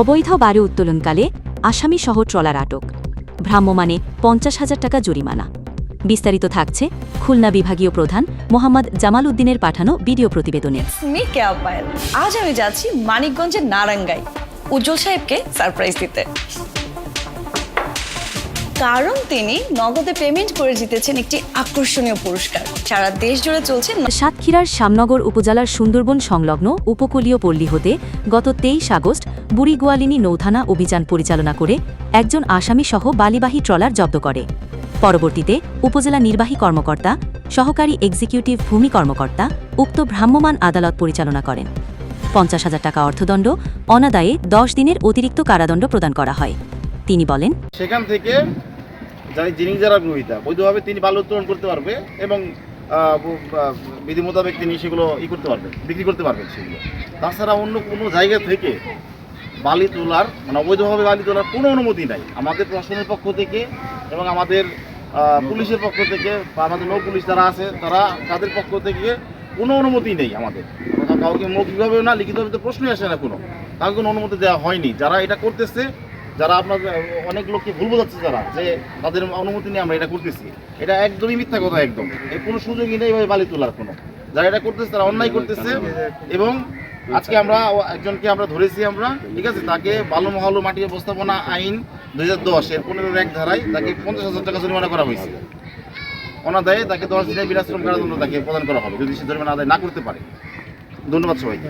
অবৈধ বালু উত্তোলনকালে আসামিসহ ট্রলার আটক, ভ্রাম্যমাণে 50,000 টাকা জরিমানা। বিস্তারিত থাকছে খুলনা বিভাগীয় প্রধান মোহাম্মদ জামাল উদ্দিনের পাঠানো ভিডিও প্রতিবেদনে। আজ আমি যাচ্ছি মানিকগঞ্জের নারাঙ্গাই উজ্জ্বল সাহেবকে সারপ্রাইজ দিতে, কারণ তিনি নগদে পেমেন্ট করে জিতেছেন একটি আকর্ষণীয় পুরস্কার। সারা দেশ জুড়ে চলছে। সাতক্ষীরার শ্যামনগর উপজেলার সুন্দরবন সংলগ্ন উপকূলীয় পল্লী হতে গত 23 আগস্ট বুড়িগোয়ালিনী নৌথানা অভিযান পরিচালনা করে একজন আসামিসহ বালিবাহী ট্রলার জব্দ করে। পরবর্তীতে উপজেলা নির্বাহী কর্মকর্তা, সহকারী এক্সিকিউটিভ ভূমি কর্মকর্তা উক্ত ভ্রাম্যমাণ আদালত পরিচালনা করেন। 50,000 টাকা অর্থদণ্ড, অনাদায়ে 10 দিনের অতিরিক্ত কারাদণ্ড প্রদান করা হয়। তিনি বলেন, সেখান থেকে যিনি যারা গ্রহীতা বৈধভাবে তিনি বালু উত্তোলন করতে পারবে এবং বিধি মোতাবেক তিনি সেগুলো করতে পারবেন, বিক্রি করতে পারবেন সেগুলো। তাছাড়া অন্য কোনো জায়গা থেকে বালি তোলার অবৈধভাবে বালি তোলার কোনো অনুমতি নাই আমাদের প্রশাসনের পক্ষ থেকে এবং আমাদের পুলিশের পক্ষ থেকে বা আমাদের নৌ পুলিশ যারা আছে তাদের পক্ষ থেকে কোনো অনুমতি নেই। আমাদের কাউকে মৌখিকভাবেও না, লিখিতভাবে তো প্রশ্নই আসে না, কাউকে কোনো অনুমতি দেওয়া হয়নি। যারা এটা করতেছে, যারা আপনার অনেক লোককে ভুল বোঝাচ্ছে, যারা যে তাদের অনুমতি নিয়ে আমরা এটা করতেছি, এটা একদমই মিথ্যা কথা। একদম এর কোনো সুযোগই নেই এইভাবে বালি তোলার কোনো। যারা এটা করতেছে তারা অন্যায় করতেছে। এবং আজকে আমরা একজনকে ধরেছি আমরা, ঠিক আছে, তাকে বালু মহালু মাটি ব্যবস্থাপনা আইন 2010 এর 15-1 ধারায় তাকে 50,000 টাকা জরিমানা করা হয়েছে। অনাদায়ে তাকে 10 দিনের বিনাশ্রম কারাদণ্ড তাকে প্রদান করা হবে যদি সে জরিমানা আদায় না করতে পারে। ধন্যবাদ সবাইকে।